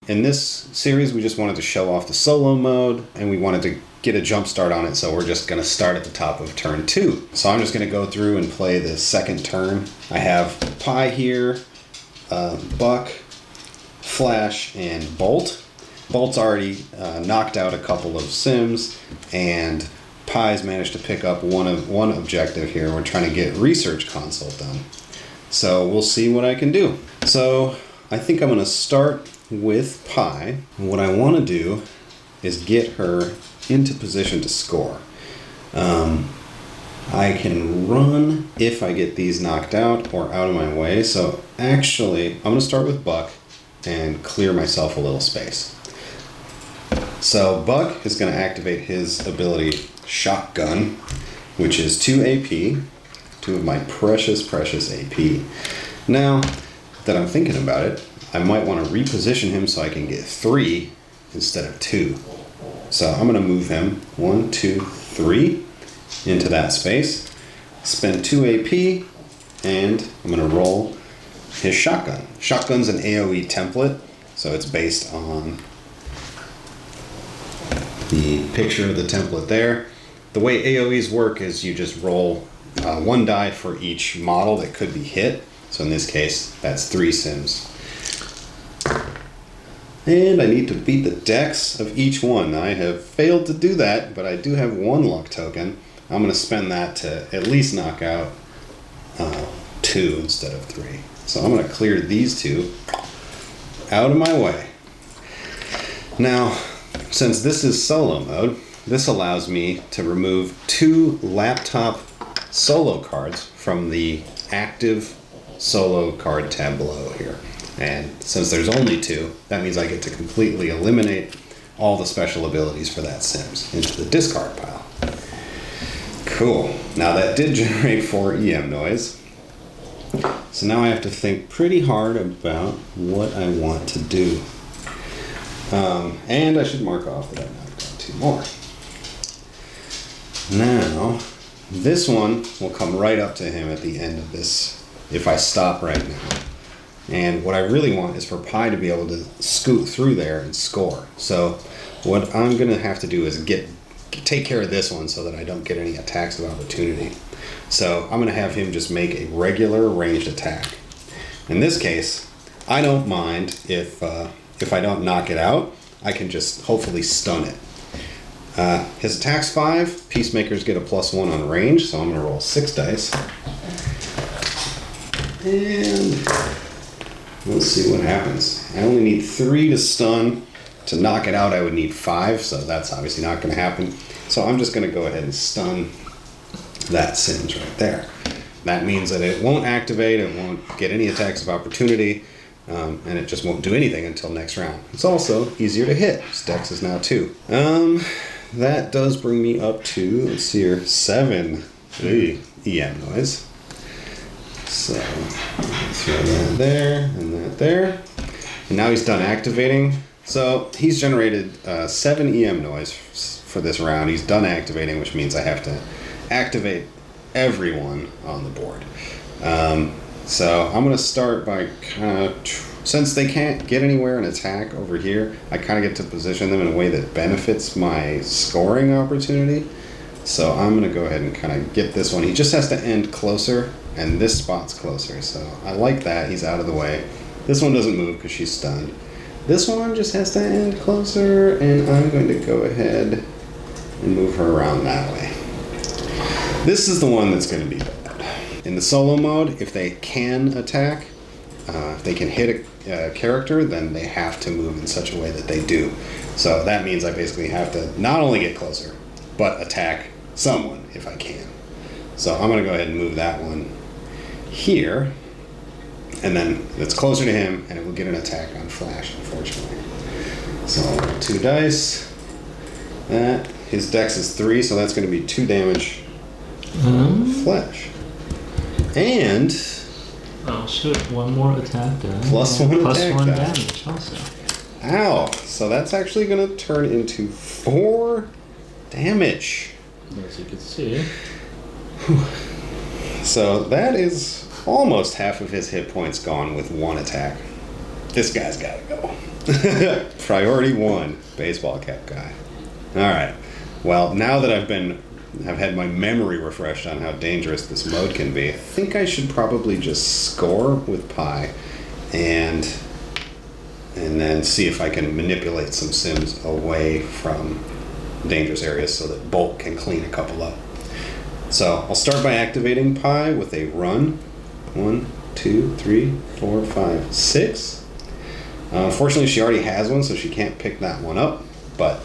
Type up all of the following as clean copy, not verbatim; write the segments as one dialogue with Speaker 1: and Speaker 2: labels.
Speaker 1: in this series, we just wanted to show off the solo mode, and we wanted to get a jump start on it, so we're just going to start at the top of turn 2. So I'm just going to go through and play the second turn. I have Pie here, Buck, Flash, and Bolt. Bolt's already knocked out a couple of Sims, and Pie's managed to pick up one objective here. We're trying to get Research Console done. So we'll see what I can do. So I think I'm going to start with Pie. And what I want to do is get her into position to score. I can run if I get these knocked out or out of my way. So actually, I'm going to start with Buck and clear myself a little space. So Buck is going to activate his ability Shotgun, which is 2 AP, 2 of my precious AP. Now that I'm thinking about it, I might want to reposition him so I can get 3 instead of 2. So I'm going to move him 1, 2, 3 into that space, spend 2 AP, and I'm going to roll his Shotgun. Shotgun's an AoE template, so it's based on the picture of the template there. The way AoEs work is you just roll 1 die for each model that could be hit. So in this case, that's 3 Sims. And I need to beat the dex of each one. I have failed to do that, but I do have 1 luck token. I'm going to spend that to at least knock out 2 instead of 3. So I'm going to clear these 2 out of my way. Now, since this is solo mode, this allows me to remove 2 laptop solo cards from the active solo card tableau here. And since there's only 2, that means I get to completely eliminate all the special abilities for that Sims into the discard pile. Cool. Now that did generate 4 EM noise. So now I have to think pretty hard about what I want to do. And I should mark off that I knocked out 2 more. Now, this one will come right up to him at the end of this if I stop right now. And what I really want is for Pie to be able to scoot through there and score. So what I'm going to have to do is take care of this one so that I don't get any attacks of opportunity. So I'm going to have him just make a regular ranged attack. In this case, I don't mind if I don't knock it out. I can just hopefully stun it. His attack's 5. Peacemakers get a +1 on range, so I'm going to roll 6 dice. And let's see what happens. I only need 3 to stun. To knock it out, I would need 5, so that's obviously not going to happen. So I'm just going to go ahead and stun that Sims right there. That means that it won't activate, it won't get any attacks of opportunity, and it just won't do anything until next round. It's also easier to hit. His dex is now 2. That does bring me up to, let's see here, 7 EM noise. So, throw that there, and that there. And now he's done activating. So, he's generated 7 EM noise for this round. He's done activating, which means I have to activate everyone on the board. So, I'm going to start by since they can't get anywhere and attack over here, I kind of get to position them in a way that benefits my scoring opportunity. So I'm going to go ahead and kind of get this one. He just has to end closer, and this spot's closer. So I like that. He's out of the way. This one doesn't move because she's stunned. This one just has to end closer, and I'm going to go ahead and move her around that way. This is the one that's going to be bad. In the solo mode, if they can attack, if they can hit a character, then they have to move in such a way that they do. So that means I basically have to not only get closer, but attack someone if I can. So I'm going to go ahead and move that one here, and then it's closer to him, and it will get an attack on Flash, unfortunately. So 2 dice. That his dex is 3, so that's going to be 2 damage on Flash. And
Speaker 2: oh shoot, 1 more attack then.
Speaker 1: Plus 1 attack
Speaker 2: damage also.
Speaker 1: Ow! So that's actually going to turn into 4 damage.
Speaker 2: As you can see.
Speaker 1: So that is almost half of his hit points gone with 1 attack. this guy's gotta go. Priority 1, baseball cap guy. Alright, well, now that I've had my memory refreshed on how dangerous this mode can be, I think I should probably just score with Pi and then see if I can manipulate some Sims away from dangerous areas so that Bolt can clean a couple up. So I'll start by activating Pi with a run. 1, 2, 3, 4, 5, 6. Unfortunately, she already has one, so she can't pick that one up, but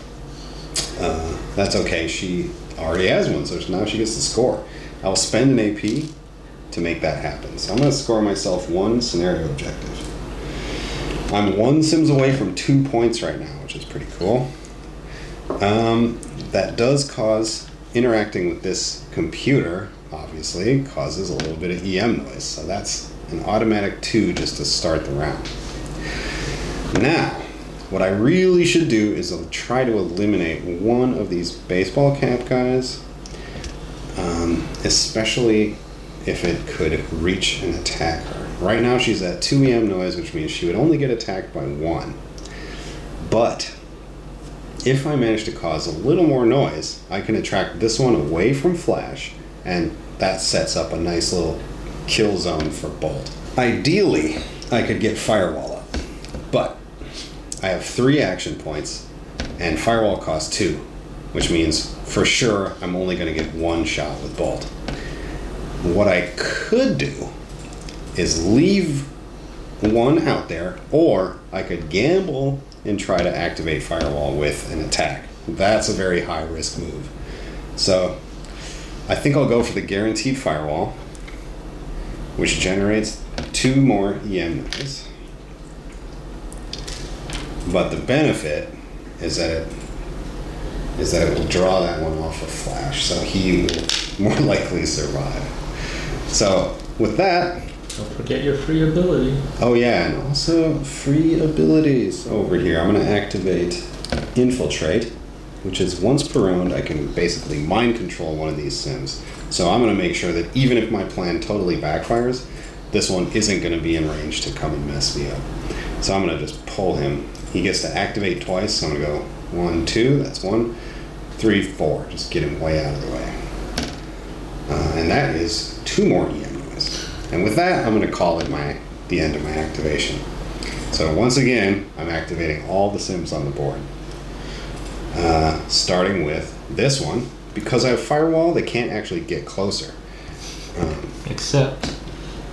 Speaker 1: that's okay. She already has one, so now she gets to score. I'll spend an AP to make that happen. So I'm going to score myself 1 scenario objective. I'm 1 Sims away from 2 points right now, which is pretty cool. That does cause interacting with this computer, obviously, causes a little bit of EM noise. So that's an automatic 2 just to start the round. Now, what I really should do is I'll try to eliminate one of these baseball cap guys, especially if it could reach and attack her. Right now she's at 2 EM noise, which means she would only get attacked by 1. But if I manage to cause a little more noise, I can attract this one away from Flash, and that sets up a nice little kill zone for Bolt. Ideally, I could get Firewall up, but I have 3 action points, and Firewall costs 2, which means for sure I'm only going to get 1 shot with Bolt. What I could do is leave 1 out there, or I could gamble and try to activate Firewall with an attack. That's a very high risk move. So I think I'll go for the guaranteed Firewall, which generates 2 more EM noise. But the benefit is that it will draw that one off of Flash, so he will more likely survive. So with that,
Speaker 2: Don't forget your free ability.
Speaker 1: oh yeah, and also free abilities over here. I'm going to activate Infiltrate, which is once per round I can basically mind control one of these Sims. So I'm going to make sure that even if my plan totally backfires, this one isn't going to be in range to come and mess me up. So I'm going to just pull him. He gets to activate twice, so I'm going to go 1, 2, that's 1, 3, 4. Just get him way out of the way. And that is 2 more EM noise. And with that, I'm going to call it the end of my activation. So once again, I'm activating all the Sims on the board. Starting with this one. Because I have Firewall, they can't actually get closer.
Speaker 2: Except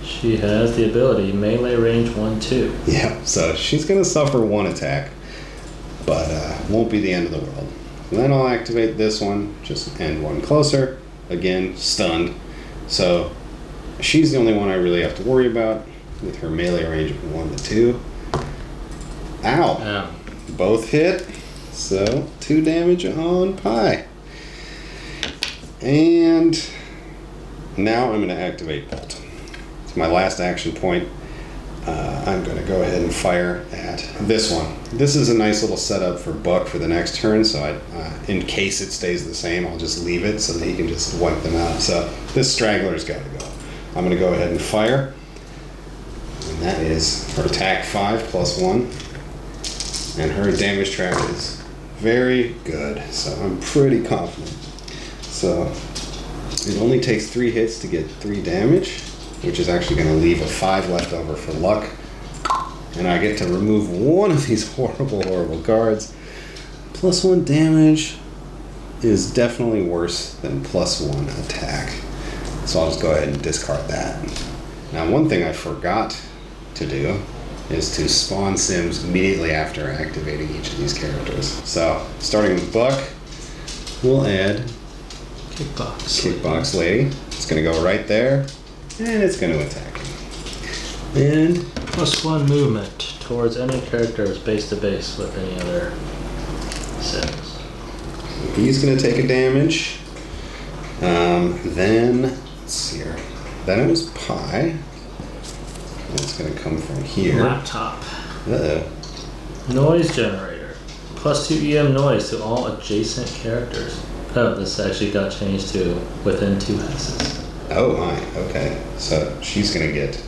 Speaker 2: she has the ability melee range 1, 2.
Speaker 1: Yeah, so she's going to suffer 1 attack, but won't be the end of the world. And then I'll activate this one, just end 1 closer. Again, stunned. So she's the only one I really have to worry about with her melee range of 1 to 2. Ow!
Speaker 2: Ow.
Speaker 1: Both hit, so 2 damage on Pi. And now I'm going to activate Bolt. It's my last action point. I'm going to go ahead and fire at this one. This is a nice little setup for Buck for the next turn, so in case it stays the same, I'll just leave it so that he can just wipe them out. So this straggler's got to go. I'm going to go ahead and fire. And that is her attack 5 plus 1. And her damage track is very good, so I'm pretty confident. So it only takes 3 hits to get 3 damage, which is actually going to leave a 5 left over for luck. And I get to remove 1 of these horrible, horrible cards. Plus 1 damage is definitely worse than plus 1 attack. So I'll just go ahead and discard that. Now, one thing I forgot to do is to spawn Sims immediately after activating each of these characters. So, starting with Buck, we'll add Kickbox Lady. It's going to go right there, and it's going to attack him. And
Speaker 2: Plus 1 movement towards any characters base to base with any other Sims.
Speaker 1: he's going to take a damage. Then, let's see here. Then it was Pi. It's going to come from here.
Speaker 2: Laptop.
Speaker 1: Uh-oh.
Speaker 2: Noise generator. Plus 2 EM noise to all adjacent characters. Oh, this actually got changed to within 2 houses.
Speaker 1: Oh my, okay. So she's gonna get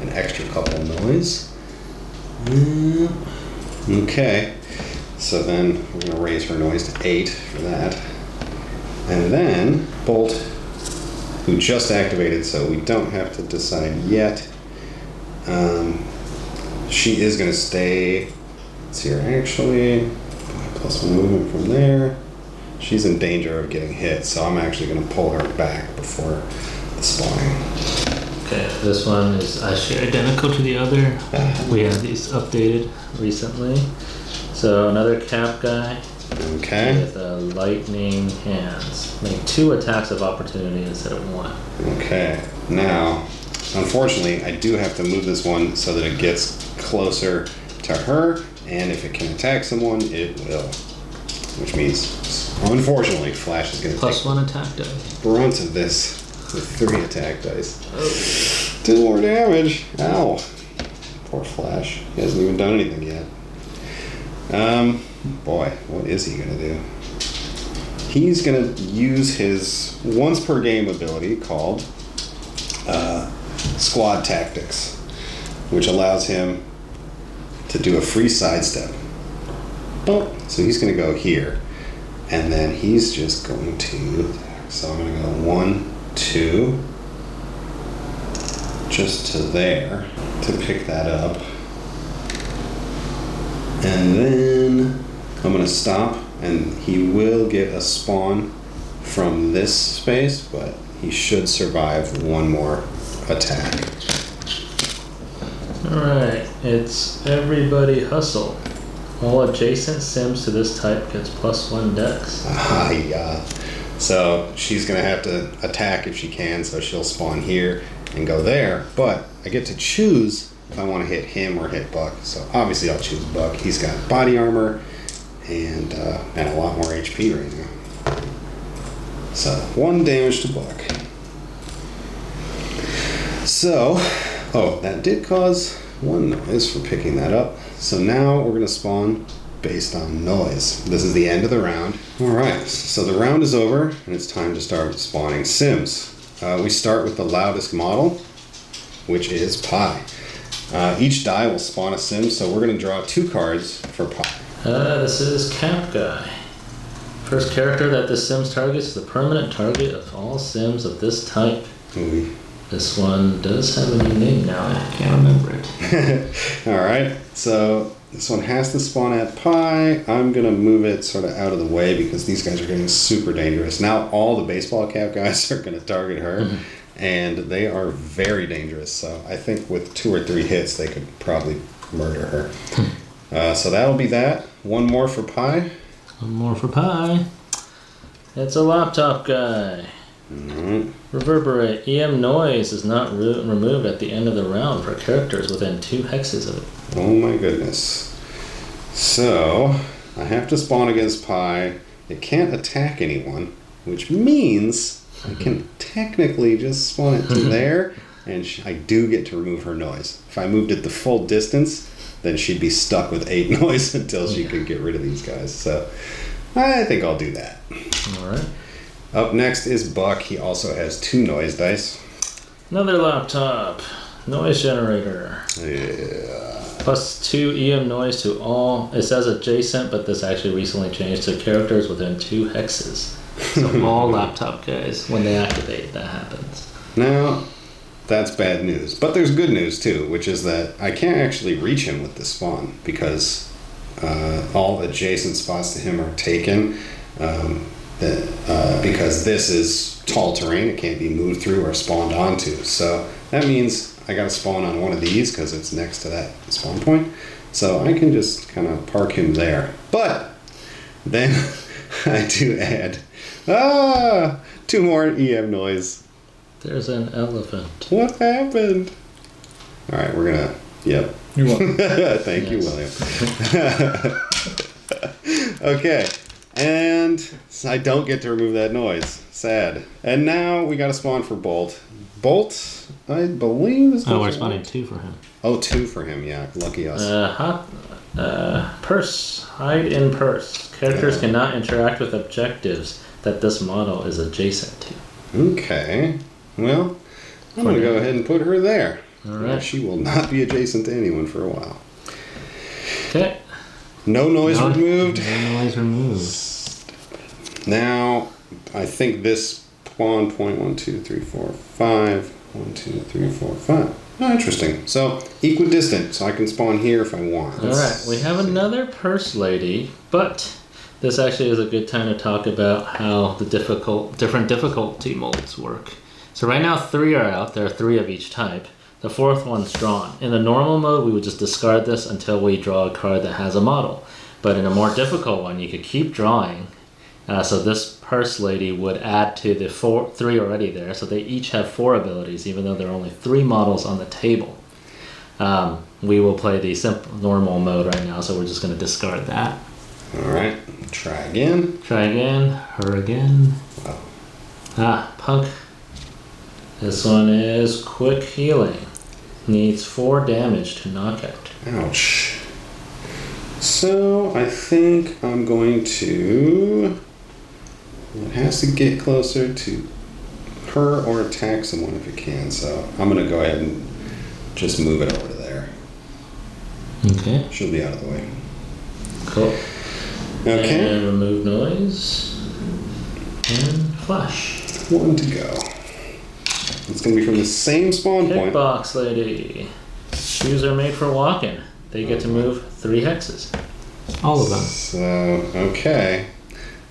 Speaker 1: an extra couple noise. Okay. So then we're going to raise her noise to 8 for that. And then Bolt, who just activated, so we don't have to decide yet. She is going to stay. Let's see her actually. +1 movement from there. She's in danger of getting hit, so I'm actually going to pull her back before the spawning.
Speaker 2: Okay, this one is actually identical to the other. We had these updated recently. So another cap guy.
Speaker 1: Okay.
Speaker 2: With lightning hands. Make 2 attacks of opportunity instead of 1.
Speaker 1: Okay. Now, unfortunately, I do have to move this one so that it gets closer to her, and if it can attack someone, it will. Which means, unfortunately, Flash is going to take
Speaker 2: +1 attack dice.
Speaker 1: brunt of this with 3 attack dice.
Speaker 2: Oh.
Speaker 1: 2 more damage. Ow. Poor Flash. He hasn't even done anything yet. Boy, what is he going to do? He's going to use his once per game ability called Squad Tactics, which allows him to do a free sidestep. Oh, so he's going to go here, and then he's just going to, so I'm going to go 1, 2, just to there to pick that up. And then I'm going to stop, and he will get a spawn from this space, but he should survive 1 more attack.
Speaker 2: Alright, it's everybody hustle. All adjacent sims to this type gets +1 dex.
Speaker 1: Yeah. So she's going to have to attack if she can, so she'll spawn here and go there, but I get to choose if I want to hit him or hit Buck. So obviously I'll choose Buck. He's got body armor and a lot more HP right now. So 1 damage to Buck. So, that did cause 1 noise for picking that up. So now we're going to spawn based on noise. This is the end of the round. Alright, so the round is over and it's time to start spawning sims. We start with the loudest model, which is Pi. Each die will spawn a sim, so we're going to draw 2 cards for Pi.
Speaker 2: This is Camp Guy. First character that this Sims targets is the permanent target of all Sims of this type.
Speaker 1: Ooh.
Speaker 2: This one does have a new name now, I can't remember it.
Speaker 1: Alright, so this one has to spawn at Pi. I'm going to move it sort of out of the way because these guys are getting super dangerous. Now all the baseball cap guys are going to target her. Mm-hmm. And they are very dangerous, so I think with 2 or 3 hits they could probably murder her. So that'll be that. 1 more for Pi.
Speaker 2: 1 more for Pi. It's a laptop guy.
Speaker 1: Mm-hmm.
Speaker 2: Reverberate. EM noise is not removed at the end of the round for characters within 2 hexes of it.
Speaker 1: Oh my goodness. So I have to spawn against Pi. It can't attack anyone, which means I can technically just spawn it to there, and I do get to remove her noise. If I moved it the full distance, then she'd be stuck with 8 noise until she could get rid of these guys. So I think I'll do that.
Speaker 2: Alright.
Speaker 1: Up next is Buck. He also has 2 noise dice.
Speaker 2: Another laptop. Noise generator.
Speaker 1: Yeah.
Speaker 2: +2 EM noise to all. It says adjacent, but this actually recently changed to characters within 2 hexes. So all laptop guys, when they activate, that happens.
Speaker 1: Now, that's bad news. But there's good news too, which is that I can't actually reach him with this spawn because all adjacent spots to him are taken because this is tall terrain. It can't be moved through or spawned onto. So that means I got to spawn on one of these because it's next to that spawn point. So I can just kind of park him there. But then I do add 2 more EM noise.
Speaker 2: There's an elephant.
Speaker 1: What happened? All right, we're gonna. Yep.
Speaker 2: You're welcome.
Speaker 1: Thank you, William. Okay, and I don't get to remove that noise. Sad. And now we got to spawn for Bolt. Bolt, I believe is.
Speaker 2: Oh, we're spawning 2 for him.
Speaker 1: Oh, 2 for him. Yeah, lucky us.
Speaker 2: Purse. Hide in purse. Characters cannot interact with objectives that this model is adjacent to.
Speaker 1: Okay. Well, I'm going to go ahead and put her there.
Speaker 2: All right.
Speaker 1: She will not be adjacent to anyone for a while.
Speaker 2: Okay.
Speaker 1: No noise removed.
Speaker 2: No noise removed.
Speaker 1: Now, I think this pawn point 1, 2, 3, 4, 5. 1, 2, 3, 4, 5. Oh, interesting. So equidistant, so I can spawn here if I want.
Speaker 2: All right, we have another purse lady, but this actually is a good time to talk about how the different difficulty modes work. So right now 3 are out. There are 3 of each type. The 4th one's drawn. In the normal mode, we would just discard this until we draw a card that has a model. But in a more difficult one, you could keep drawing. So this purse lady would add to the 3 already there. So they each have 4 abilities, even though there are only 3 models on the table. We will play the simple normal mode right now, so we're just going to discard that.
Speaker 1: All right, try again.
Speaker 2: Try again. Her again.
Speaker 1: Wow.
Speaker 2: Punk. This one is quick healing. Needs 4 damage to knock out.
Speaker 1: Ouch. So I think I'm going to... It has to get closer to her or attack someone if it can. So I'm going to go ahead and just move it over to there.
Speaker 2: Okay.
Speaker 1: She'll be out of the way.
Speaker 2: Cool.
Speaker 1: Okay.
Speaker 2: And remove noise. And flash.
Speaker 1: 1 to go. It's going to be from the same spawn point.
Speaker 2: Hitbox lady. Shoes are made for walking. They get to move 3 hexes. All of them.
Speaker 1: So, okay.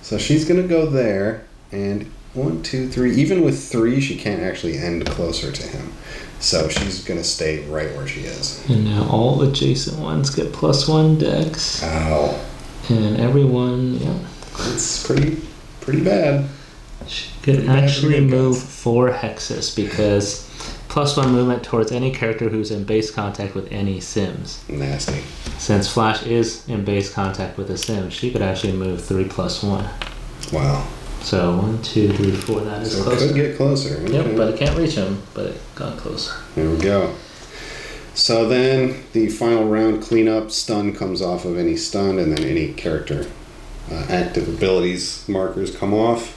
Speaker 1: So she's going to go there, and 1, 2, 3. Even with 3, she can't actually end closer to him. So she's going to stay right where she is.
Speaker 2: And now all adjacent ones get +1 dex.
Speaker 1: Ow.
Speaker 2: And everyone, yeah.
Speaker 1: It's pretty bad.
Speaker 2: She could actually move 4 hexes because +1 movement towards any character who's in base contact with any Sims.
Speaker 1: Nasty.
Speaker 2: Since Flash is in base contact with a Sim, she could actually move 3 + 1.
Speaker 1: Wow.
Speaker 2: So 1, 2, 3, 4. That is
Speaker 1: So
Speaker 2: closer.
Speaker 1: it could get closer. Okay.
Speaker 2: Yep, but it can't reach him. But it got closer.
Speaker 1: There we go. So then the final round cleanup stun comes off of any stun, and then any character active abilities markers come off.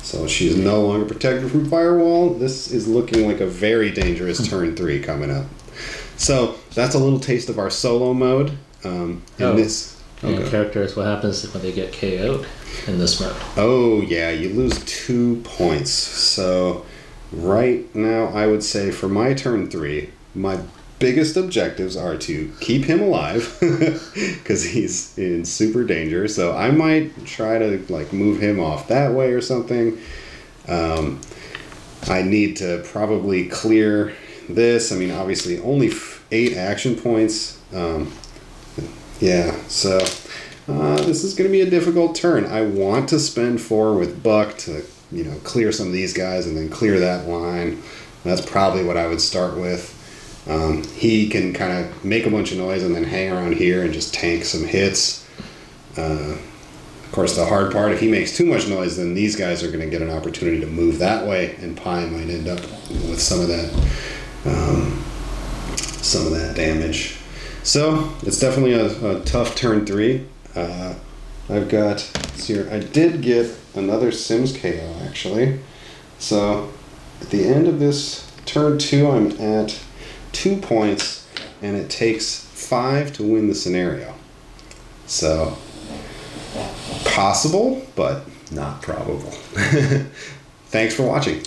Speaker 1: So she's no longer protected from firewall. This is looking like a very dangerous turn 3 coming up. So that's a little taste of our solo mode.
Speaker 2: Characters, what happens when they get KO'd in this mode?
Speaker 1: Oh yeah, you lose 2 points. So right now I would say for my turn 3, my biggest objectives are to keep him alive because he's in super danger. So I might try to like move him off that way or something. I need to probably clear this. I mean, obviously only 8 action points. Yeah, so this is going to be a difficult turn. I want to spend 4 with Buck to, clear some of these guys and then clear that line. That's probably what I would start with. He can kind of make a bunch of noise and then hang around here and just tank some hits. Of course, the hard part, if he makes too much noise, then these guys are going to get an opportunity to move that way, and Pi might end up with some of that damage. So it's definitely a tough turn 3. I've got, here, I did get another Sims KO actually. So at the end of this turn 2, I'm at 2 points, and it takes 5 to win the scenario. So possible, but not probable. Thanks for watching.